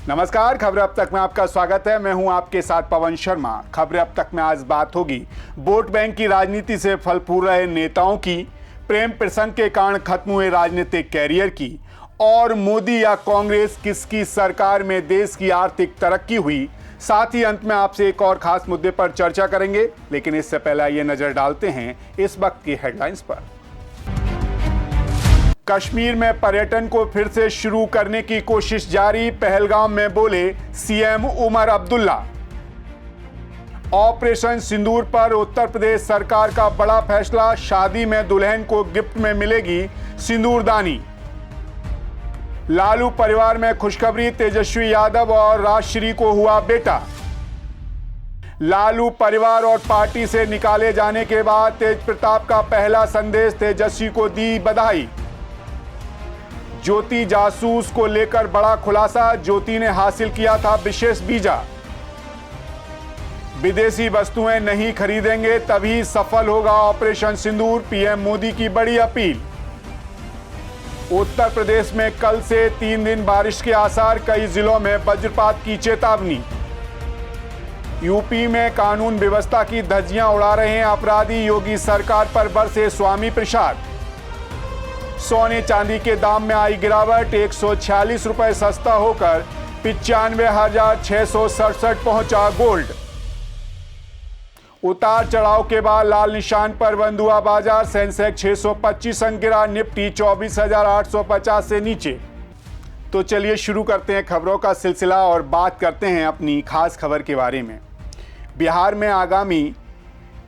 नमस्कार, खबरें अब तक में आपका स्वागत है। मैं हूं आपके साथ पवन शर्मा। खबरें अब तक में आज बात होगी वोट बैंक की राजनीति से फल फूल रहे नेताओं की, प्रेम प्रसंग के कारण खत्म हुए राजनीतिक कैरियर की, और मोदी या कांग्रेस किसकी सरकार में देश की आर्थिक तरक्की हुई। साथ ही अंत में आपसे एक और खास मुद्दे पर चर्चा करेंगे, लेकिन इससे पहले आइए नजर डालते हैं इस वक्त की हेडलाइंस पर। कश्मीर में पर्यटन को फिर से शुरू करने की कोशिश जारी, पहलगाम में बोले सीएम उमर अब्दुल्ला। ऑपरेशन सिंदूर पर उत्तर प्रदेश सरकार का बड़ा फैसला, शादी में दुल्हन को गिफ्ट में मिलेगी सिंदूरदानी। लालू परिवार में खुशखबरी, तेजस्वी यादव और राजश्री को हुआ बेटा। लालू परिवार और पार्टी से निकाले जाने के बाद तेज प्रताप का पहला संदेश, तेजस्वी को दी बधाई। ज्योति जासूस को लेकर बड़ा खुलासा, ज्योति ने हासिल किया था विशेष वीजा। विदेशी वस्तुएं नहीं खरीदेंगे तभी सफल होगा ऑपरेशन सिंदूर, पीएम मोदी की बड़ी अपील। उत्तर प्रदेश में कल से 3 दिन बारिश के आसार, कई जिलों में वज्रपात की चेतावनी। यूपी में कानून व्यवस्था की धज्जियां उड़ा रहे हैं अपराधी, योगी सरकार पर बरसे स्वामी प्रसाद। सोने चांदी के दाम में आई गिरावट, 146 रुपए सस्ता होकर 95,667 पहुंचा गोल्ड। उतार चढ़ाव के बाद लाल निशान पर बंद हुआ बाजार, सेंसेक्स 625 अंक गिरा, निफ्टी 24,850 से नीचे। तो चलिए शुरू करते हैं खबरों का सिलसिला और बात करते हैं अपनी खास खबर के बारे में। बिहार में आगामी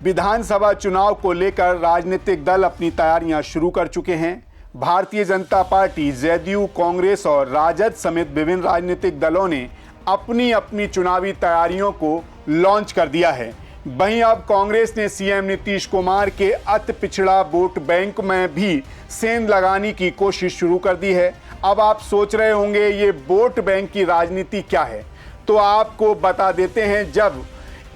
विधानसभा चुनाव को लेकर राजनीतिक दल अपनी तैयारियां शुरू कर चुके हैं। भारतीय जनता पार्टी, जेडीयू, कांग्रेस और राजद समेत विभिन्न राजनीतिक दलों ने अपनी अपनी चुनावी तैयारियों को लॉन्च कर दिया है। वहीं अब कांग्रेस ने सीएम नीतीश कुमार के अति पिछड़ा वोट बैंक में भी सेंध लगाने की कोशिश शुरू कर दी है। अब आप सोच रहे होंगे ये वोट बैंक की राजनीति क्या है, तो आपको बता देते हैं। जब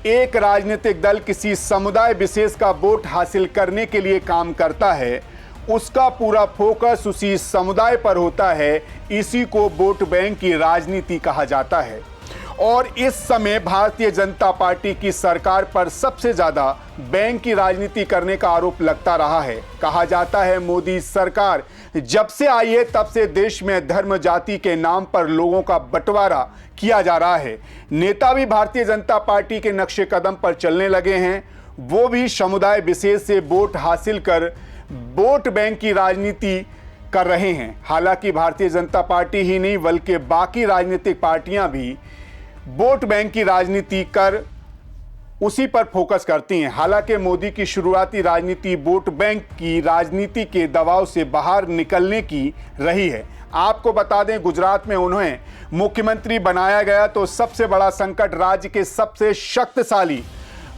एक राजनीतिक दल किसी समुदाय विशेष का वोट हासिल करने के लिए काम करता है, उसका पूरा फोकस उसी समुदाय पर होता है। इसी को वोट बैंक की राजनीति कहा जाता है। और इस समय भारतीय जनता पार्टी की सरकार पर सबसे ज्यादा बैंक की राजनीति करने का आरोप लगता रहा है। कहा जाता है मोदी सरकार जब से आई है तब से देश में धर्म जाति के नाम पर लोगों का बंटवारा किया जा रहा है। नेता भी भारतीय जनता पार्टी के नक्शे कदम पर चलने लगे हैं, वो भी समुदाय विशेष से वोट हासिल कर वोट बैंक की राजनीति कर रहे हैं। हालांकि भारतीय जनता पार्टी ही नहीं बल्कि बाकी राजनीतिक पार्टियां भी वोट बैंक की राजनीति कर उसी पर फोकस करती हैं। हालांकि मोदी की शुरुआती राजनीति वोट बैंक की राजनीति के दबाव से बाहर निकलने की रही है। आपको बता दें, गुजरात में उन्हें मुख्यमंत्री बनाया गया तो सबसे बड़ा संकट राज्य के सबसे शक्तिशाली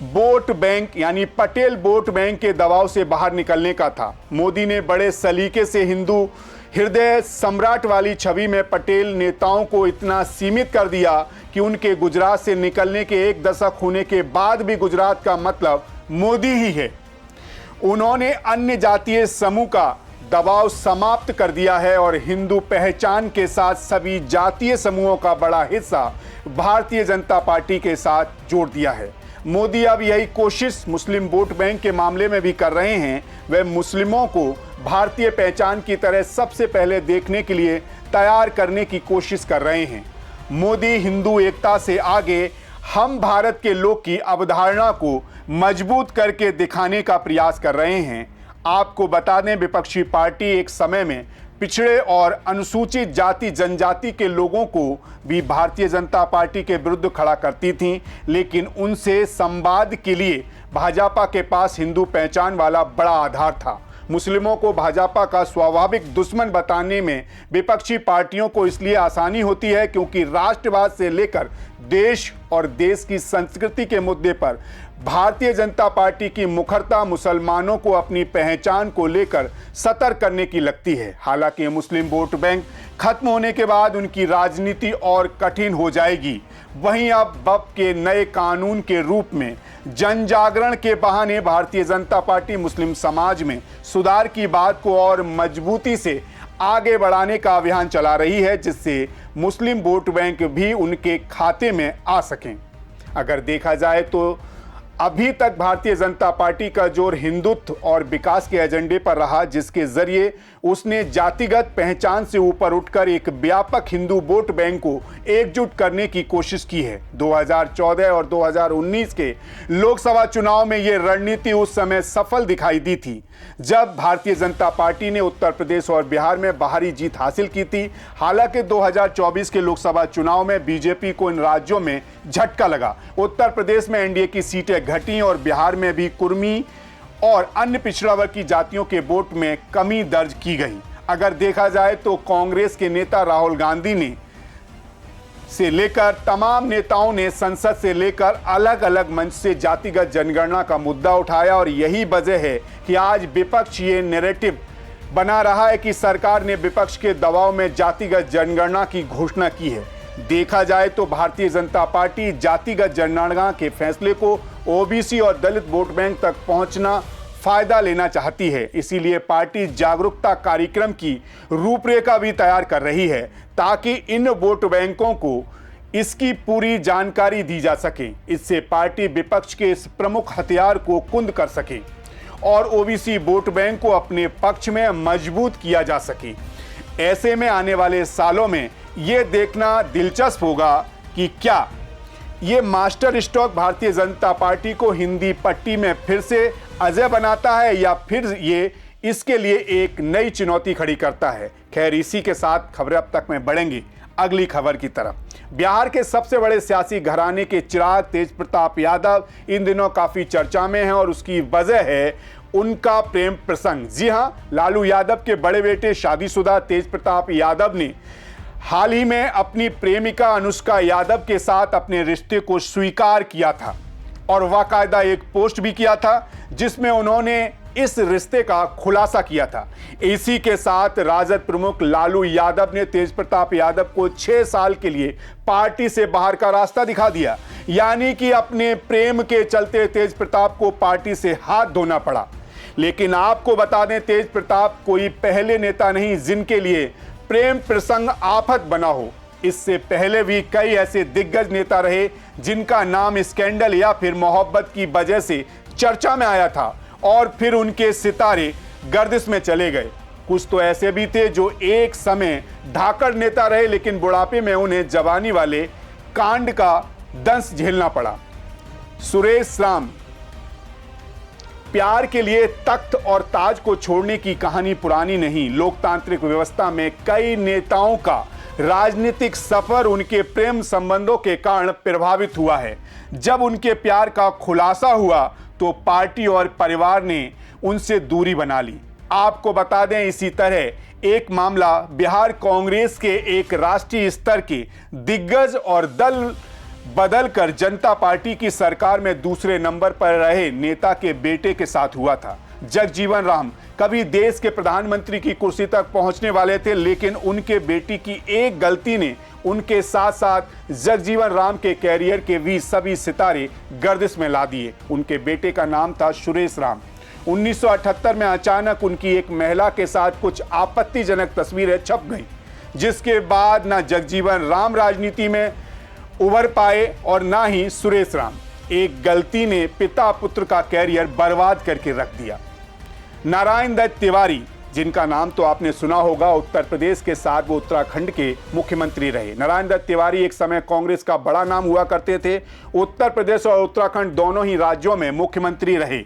वोट बैंक यानी पटेल वोट बैंक के दबाव से बाहर निकलने का था। मोदी ने बड़े सलीके से हिंदू हृदय सम्राट वाली छवि में पटेल नेताओं को इतना सीमित कर दिया कि उनके गुजरात से निकलने के 1 दशक होने के बाद भी गुजरात का मतलब मोदी ही है। उन्होंने अन्य जातीय समूह का दबाव समाप्त कर दिया है और हिंदू पहचान के साथ सभी जातीय समूहों का बड़ा हिस्सा भारतीय जनता पार्टी के साथ जोड़ दिया है। मोदी अब यही कोशिश मुस्लिम वोट बैंक के मामले में भी कर रहे हैं। वे मुस्लिमों को भारतीय पहचान की तरह सबसे पहले देखने के लिए तैयार करने की कोशिश कर रहे हैं। मोदी हिंदू एकता से आगे हम भारत के लोग की अवधारणा को मजबूत करके दिखाने का प्रयास कर रहे हैं। आपको बता दें, विपक्षी पार्टी एक समय में पिछड़े और अनुसूचित जाति जनजाति के लोगों को भी भारतीय जनता पार्टी के विरुद्ध खड़ा करती थी, लेकिन उनसे संवाद के लिए भाजपा के पास हिंदू पहचान वाला बड़ा आधार था। मुस्लिमों को भाजपा का स्वाभाविक दुश्मन बताने में विपक्षी पार्टियों को इसलिए आसानी होती है क्योंकि राष्ट्रवाद से लेकर देश और देश की संस्कृति के मुद्दे पर भारतीय जनता पार्टी की मुखरता मुसलमानों को अपनी पहचान को लेकर सतर्क करने की लगती है। हालांकि मुस्लिम वोट बैंक खत्म होने के बाद उनकी राजनीति और कठिन हो जाएगी। वहीं अब वक्फ के नए कानून के रूप में जन जागरण के बहाने भारतीय जनता पार्टी मुस्लिम समाज में सुधार की बात को और मजबूती से आगे बढ़ाने का अभियान चला रही है, जिससे मुस्लिम वोट बैंक भी उनके खाते में आ सकें। अगर देखा जाए तो अभी तक भारतीय जनता पार्टी का जोर हिंदुत्व और विकास के एजेंडे पर रहा, जिसके जरिए उसने जातिगत पहचान से ऊपर उठकर एक व्यापक हिंदू वोट बैंक को एकजुट करने की कोशिश की है। 2014 और 2019 के लोकसभा चुनाव में यह रणनीति उस समय सफल दिखाई दी थी, जब भारतीय जनता पार्टी ने उत्तर प्रदेश और बिहार में बाहरी जीत हासिल की थी। हालांकि 2024 के लोकसभा चुनाव में बीजेपी को इन राज्यों में झटका लगा। उत्तर प्रदेश में एनडीए की सीटें घटी और बिहार में भी कुर्मी और अन्य पिछड़ा वर्ग की जातियों के वोट में कमी दर्ज की गई। अगर देखा जाए तो कांग्रेस के नेता राहुल गांधी ने से लेकर तमाम नेताओं ने संसद से लेकर अलग अलग मंच से जातिगत जनगणना का मुद्दा उठाया और यही वजह है कि आज विपक्ष ये नैरेटिव बना रहा है कि सरकार ने विपक्ष के दबाव में जातिगत जनगणना की घोषणा की है। देखा जाए तो भारतीय जनता पार्टी जातिगत जनगणना के फैसले को ओबीसी और दलित वोट बैंक तक पहुंचना फायदा लेना चाहती है। इसीलिए पार्टी जागरूकता कार्यक्रम की रूपरेखा भी तैयार कर रही है, ताकि इन वोट बैंकों को इसकी पूरी जानकारी दी जा सके। इससे पार्टी विपक्ष के इस प्रमुख हथियार को कुंद कर सके और ओबीसी वोट बैंक को अपने पक्ष में मजबूत किया जा सके। ऐसे में आने वाले सालों में यह देखना दिलचस्प होगा कि क्या ये master stroke Bharatiya Janata party को हिंदी पट्टी में फिर से अजय बनाता है या फिर ये इसके लिए एक नई चुनौती खड़ी करता है। खैर, इसी के साथ खबरें अब तक में बढ़ेंगी अगली खबर की तरफ। बिहार के सबसे बड़े सियासी घराने के चिराग तेज प्रताप यादव इन दिनों काफी चर्चा में हैं और उसकी वजह है उनका प्रेम प्रसंग। जी हां, लालू यादव के बड़े बेटे शादीशुदा तेज प्रताप यादव ने हाल ही में अपनी प्रेमिका अनुष्का यादव के साथ अपने रिश्ते को स्वीकार किया था और बाकायदा एक पोस्ट भी किया था जिसमें उन्होंने इस रिश्ते का खुलासा किया था। इसी के साथ राजद प्रमुख लालू यादव ने तेज प्रताप यादव को 6 साल के लिए पार्टी से बाहर का रास्ता दिखा दिया, यानी कि अपने प्रेम के चलते तेज प्रताप को पार्टी से हाथ धोना पड़ा। लेकिन आपको बता दें, तेज प्रताप कोई पहले नेता नहीं जिनके लिए प्रेम प्रसंग आफत बना हो। इससे पहले भी कई ऐसे दिग्गज नेता रहे जिनका नाम स्कैंडल या फिर मोहब्बत की वजह से चर्चा में आया था और फिर उनके सितारे गर्दिश में चले गए। कुछ तो ऐसे भी थे जो एक समय धाकड़ नेता रहे, लेकिन बुढ़ापे में उन्हें जवानी वाले कांड का दंश झेलना पड़ा। सुरेश राम, प्यार के लिए तख्त और ताज को छोड़ने की कहानी पुरानी नहीं। लोकतांत्रिक व्यवस्था में कई नेताओं का राजनीतिक सफर उनके प्रेम संबंधों के कारण प्रभावित हुआ है। जब उनके प्यार का खुलासा हुआ तो पार्टी और परिवार ने उनसे दूरी बना ली। आपको बता दें, इसी तरह एक मामला बिहार कांग्रेस के एक राष्ट्रीय स्तर के दिग्गज और दल बदलकर जनता पार्टी की सरकार में दूसरे नंबर पर रहे नेता के बेटे के साथ हुआ था। जगजीवन राम कभी देश के प्रधानमंत्री की कुर्सी तक पहुंचने वाले थे, लेकिन उनके बेटी की एक गलती ने उनके साथ साथ जगजीवन राम के कैरियर के भी सभी सितारे गर्दिश में ला दिए। उनके बेटे का नाम था सुरेश राम। 1978 में अचानक उनकी एक महिला के साथ कुछ आपत्तिजनक तस्वीरें छप गई, जिसके बाद ना जगजीवन राम राजनीति में उभर पाए और ना ही सुरेश राम। एक गलती ने पिता पुत्र का कैरियर बर्बाद करके रख दिया। नारायण दत्त तिवारी, जिनका नाम तो आपने सुना होगा, उत्तर प्रदेश के साथ वो उत्तराखंड के मुख्यमंत्री रहे। नारायण दत्त तिवारी एक समय कांग्रेस का बड़ा नाम हुआ करते थे। उत्तर प्रदेश और उत्तराखंड दोनों ही राज्यों में मुख्यमंत्री रहे,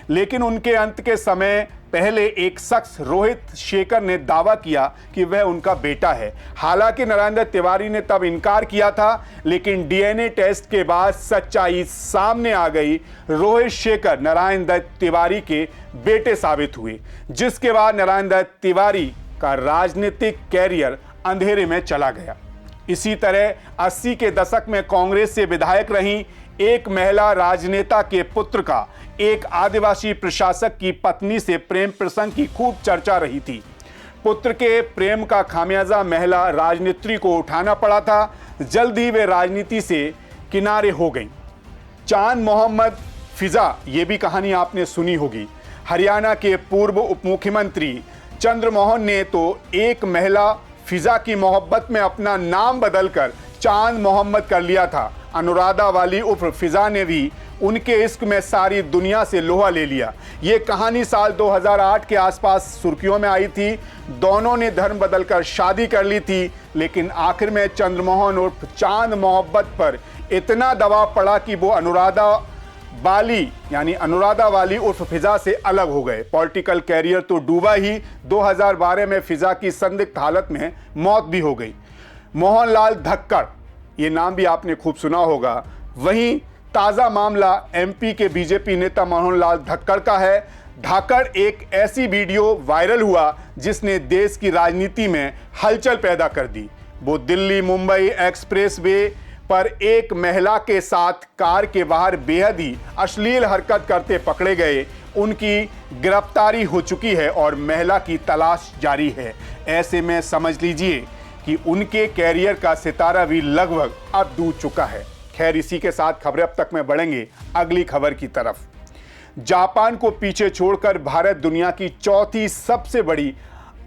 लेकिन उनके अंत के समय पहले एक शख्स रोहित शेखर ने दावा किया कि वह उनका बेटा है। हालांकि नारायण दत्त तिवारी ने तब इनकार किया था, लेकिन डीएनए टेस्ट के बाद सच्चाई सामने आ गई। रोहित शेखर नारायण दत्त तिवारी के बेटे साबित हुए, जिसके बाद नारायण दत्त तिवारी का राजनीतिक कैरियर अंधेरे में चला गया। इसी तरह 80 के दशक में कांग्रेस से विधायक रही एक महिला राजनेता के पुत्र का एक आदिवासी प्रशासक की पत्नी से प्रेम प्रसंग की खूब चर्चा रही थी। पुत्र के प्रेम का खामियाजा महिला राजनेत्री को उठाना पड़ा था। जल्द ही वे राजनीति से किनारे हो गई। चांद मोहम्मद फिजा, ये भी कहानी आपने सुनी होगी। हरियाणा के पूर्व उप मुख्यमंत्री चंद्रमोहन ने तो एक महिला फिजा की मोहब्बत में अपना नाम बदलकर चांद मोहम्मद कर लिया था। अनुराधा वाली उर्फ फिजा ने भी उनके इश्क में सारी दुनिया से लोहा ले लिया। ये कहानी साल 2008 के आसपास सुर्खियों में आई थी। दोनों ने धर्म बदलकर शादी कर ली थी, लेकिन आखिर में चंद्रमोहन उर्फ चांद मोहब्बत पर इतना दबाव पड़ा कि वो अनुराधा वाली उर्फ फिजा से अलग हो गए। पॉलिटिकल कैरियर तो डूबा ही, 2012 में फिजा की संदिग्ध हालत में मौत भी हो गई। मोहनलाल धक्कड़, ये नाम भी आपने खूब सुना होगा। वहीं ताज़ा मामला एमपी के बीजेपी नेता मोहनलाल धक्कड़ का है। धक्कड़ एक ऐसी वीडियो वायरल हुआ जिसने देश की राजनीति में हलचल पैदा कर दी। वो दिल्ली मुंबई एक्सप्रेसवे पर एक महिला के साथ कार के बाहर बेहद ही अश्लील हरकत करते पकड़े गए। उनकी गिरफ्तारी हो चुकी है और महिला की तलाश जारी है। ऐसे में समझ लीजिए कि उनके कैरियर का सितारा भी लगभग अब डूब चुका है। खैर, इसी के साथ खबरें अब तक में बढ़ेंगे अगली खबर की तरफ। जापान को पीछे छोड़कर भारत दुनिया की चौथी सबसे बड़ी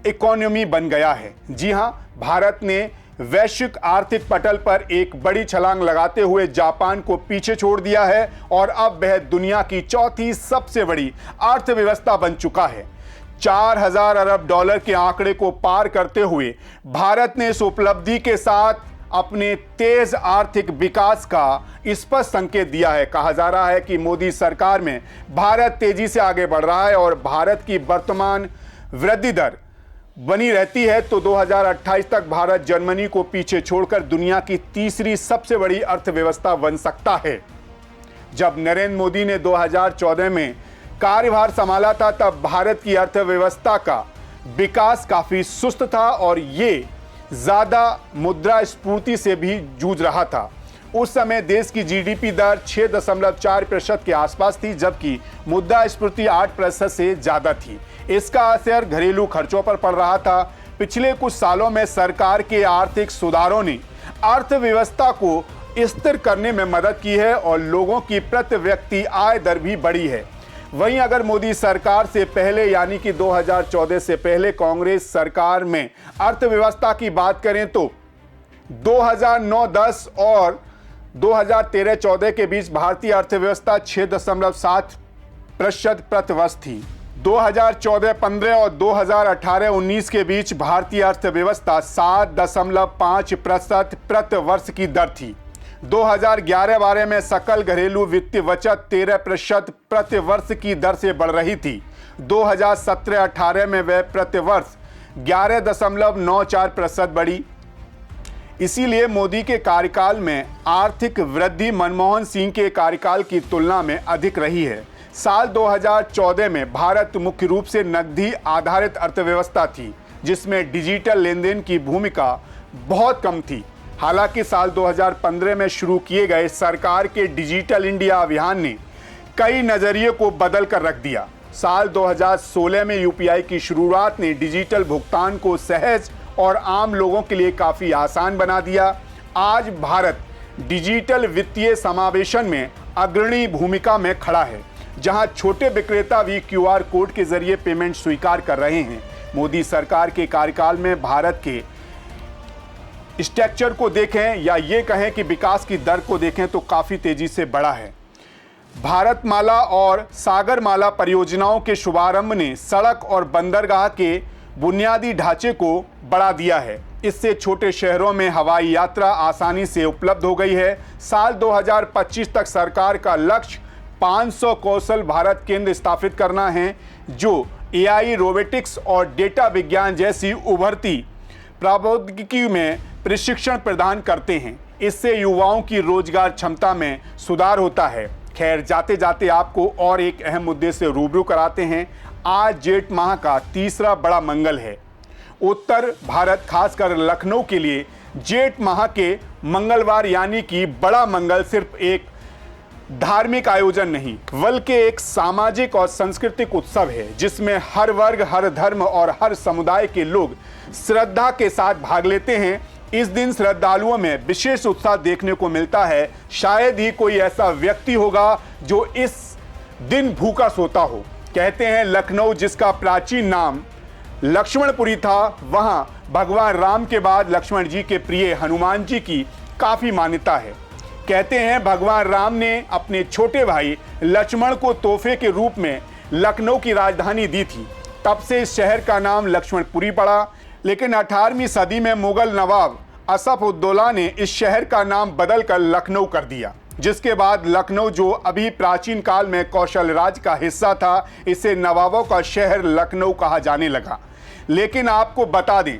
इकोनॉमी बन गया है। जी हां, भारत ने वैश्विक आर्थिक पटल पर एक बड़ी छलांग लगाते हुए जापान को पीछे छोड़ दिया है और अब वह दुनिया की चौथी सबसे बड़ी अर्थव्यवस्था बन चुका है। 4000 अरब डॉलर के आंकड़े को पार करते हुए भारत ने इस उपलब्धि के साथ अपने तेज आर्थिक विकास का स्पष्ट संकेत दिया है। कहा जा रहा है कि मोदी सरकार में भारत तेजी से आगे बढ़ रहा है और भारत की वर्तमान वृद्धि दर बनी रहती है तो 2028 तक भारत जर्मनी को पीछे छोड़कर दुनिया की तीसरी सबसे बड़ी अर्थव्यवस्था बन सकता है। जब नरेंद्र मोदी ने 2014 में कार्यभार संभाला था तब भारत की अर्थव्यवस्था का विकास काफी सुस्त था और ये ज्यादा मुद्रास्फीति से भी जूझ रहा था। उस समय देश की जीडीपी दर 6.4% के आसपास थी, जबकि मुद्रास्फीति 8% से ज्यादा थी। इसका असर घरेलू खर्चों पर पड़ रहा था। पिछले कुछ सालों में सरकार के आर्थिक सुधारों ने अर्थव्यवस्था को स्थिर करने में मदद की है और लोगों की प्रति व्यक्ति आय दर भी बढ़ी है। वहीं अगर मोदी सरकार से पहले यानी कि 2014 से पहले कांग्रेस सरकार में अर्थव्यवस्था की बात करें तो 2009-10 और 2013-14 के बीच भारतीय अर्थव्यवस्था 6.7% प्रति वर्ष थी। 2014-15 और 2018-19 के बीच भारतीय अर्थव्यवस्था 7.5% प्रति वर्ष की दर थी। 2011-12 में सकल घरेलू वित्तीय बचत 13% प्रति वर्ष की दर से बढ़ रही थी। 2017-18 में वह प्रति वर्ष 11.94% बढ़ी। इसीलिए मोदी के कार्यकाल में आर्थिक वृद्धि मनमोहन सिंह के कार्यकाल की तुलना में अधिक रही है। साल 2014 में भारत मुख्य रूप से नकदी आधारित अर्थव्यवस्था थी, जिसमें डिजिटल लेनदेन की भूमिका बहुत कम थी। हालांकि साल 2015 में शुरू किए गए सरकार के डिजिटल इंडिया अभियान ने कई नजरिए को बदल कर रख दिया। साल 2016 में यूपीआई की शुरुआत ने डिजिटल भुगतान को सहज और आम लोगों के लिए काफ़ी आसान बना दिया। आज भारत डिजिटल वित्तीय समावेशन में अग्रणी भूमिका में खड़ा है, जहां छोटे विक्रेता भी क्यूआर कोड के जरिए पेमेंट स्वीकार कर रहे हैं। मोदी सरकार के कार्यकाल में भारत के स्ट्रक्चर को देखें या ये कहें कि विकास की दर को देखें तो काफ़ी तेजी से बढ़ा है। भारतमाला और सागरमाला परियोजनाओं के शुभारंभ ने सड़क और बंदरगाह के बुनियादी ढांचे को बढ़ा दिया है। इससे छोटे शहरों में हवाई यात्रा आसानी से उपलब्ध हो गई है। साल 2025 तक सरकार का लक्ष्य 500 कौशल भारत केंद्र स्थापित करना है, जो एआई, रोबोटिक्स और डेटा विज्ञान जैसी उभरती प्रौद्योगिकी में प्रशिक्षण प्रदान करते हैं। इससे युवाओं की रोजगार क्षमता में सुधार होता है। खैर, जाते जाते आपको और एक अहम मुद्दे से रूबरू कराते हैं। आज जेठ माह का तीसरा बड़ा मंगल है। उत्तर भारत खासकर लखनऊ के लिए जेठ माह के मंगलवार यानी कि बड़ा मंगल सिर्फ एक धार्मिक आयोजन नहीं बल्कि एक सामाजिक और सांस्कृतिक उत्सव है, जिसमें हर वर्ग, हर धर्म और हर समुदाय के लोग श्रद्धा के साथ भाग लेते हैं। इस दिन श्रद्धालुओं में विशेष उत्साह देखने को मिलता है। शायद ही कोई ऐसा व्यक्ति होगा जो इस दिन भूखा सोता हो। कहते हैं लखनऊ, जिसका प्राचीन नाम लक्ष्मणपुरी था, वहां भगवान राम के बाद लक्ष्मण जी के प्रिय हनुमान जी की काफी मान्यता है। कहते हैं भगवान राम ने अपने छोटे भाई लक्ष्मण को तोहफे के रूप में लखनऊ की राजधानी दी थी। तब से इस शहर का नाम लक्ष्मणपुरी पड़ा। लेकिन 18वीं सदी में मुगल नवाब असफ-उद-दौला ने इस शहर का नाम बदलकर लखनऊ कर दिया, जिसके बाद लखनऊ, जो अभी प्राचीन काल में कौशल राज का हिस्सा था, इसे नवाबों का शहर लखनऊ कहा जाने लगा। लेकिन आपको बता दें,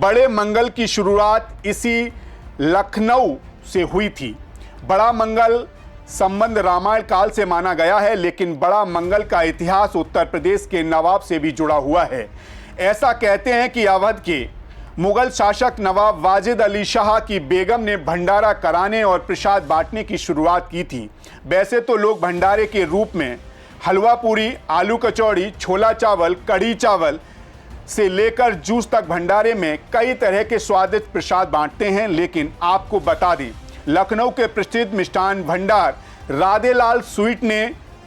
बड़े मंगल की शुरुआत इसी लखनऊ से हुई थी। बड़ा मंगल संबंध रामायण काल से माना गया है, लेकिन बड़ा मंगल का इतिहास उत्तर प्रदेश के नवाब से भी जुड़ा हुआ है। ऐसा कहते हैं कि अवध के मुगल शासक नवाब वाजिद अली शाह की बेगम ने भंडारा कराने और प्रसाद बांटने की शुरुआत की थी। वैसे तो लोग भंडारे के रूप में हलवा पूरी, आलू कचौड़ी, छोला चावल, कढ़ी चावल से लेकर जूस तक भंडारे में कई तरह के स्वादिष्ट प्रसाद बांटते हैं। लेकिन आपको बता दें, लखनऊ के प्रसिद्ध मिष्ठान भंडार राधेलाल स्वीट ने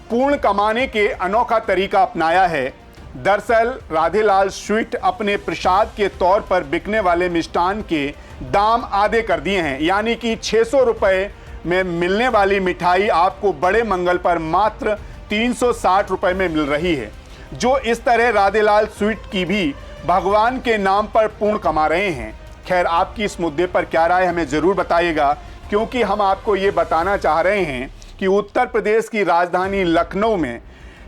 पूर्ण कमाने के अनोखा तरीका अपनाया है। दरअसल राधेलाल स्वीट अपने प्रसाद के तौर पर बिकने वाले मिष्ठान के दाम आधे कर दिए हैं, यानी कि 600 रुपये में मिलने वाली मिठाई आपको बड़े मंगल पर मात्र 360 रुपये में मिल रही है। जो इस तरह राधेलाल स्वीट की भी भगवान के नाम पर पूर्ण कमा रहे हैं। खैर, आपकी इस मुद्दे पर क्या राय हमें ज़रूर बताइएगा, क्योंकि हम आपको ये बताना चाह रहे हैं कि उत्तर प्रदेश की राजधानी लखनऊ में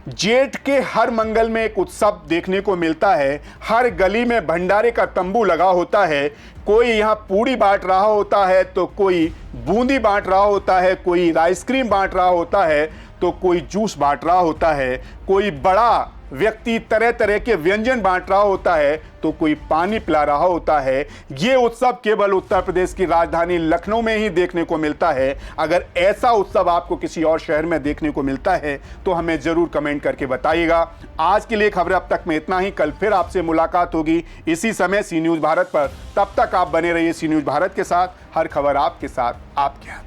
जेठ के हर मंगल में एक उत्सव देखने को मिलता है। हर गली में भंडारे का तंबू लगा होता है। कोई यहाँ पूड़ी बांट रहा होता है, तो कोई बूंदी बांट रहा होता है, कोई आइसक्रीम बांट रहा होता है, तो कोई जूस बांट रहा होता है, कोई बड़ा व्यक्ति तरह तरह के व्यंजन बांट रहा होता है, तो कोई पानी पिला रहा होता है। ये उत्सव केवल उत्तर प्रदेश की राजधानी लखनऊ में ही देखने को मिलता है। अगर ऐसा उत्सव आपको किसी और शहर में देखने को मिलता है तो हमें ज़रूर कमेंट करके बताइएगा। आज के लिए खबर अब तक में इतना ही। कल फिर आपसे मुलाकात होगी इसी समय सी न्यूज़ भारत पर। तब तक आप बने रहिए सी न्यूज़ भारत के साथ। हर खबर आपके साथ, आपके हाथ।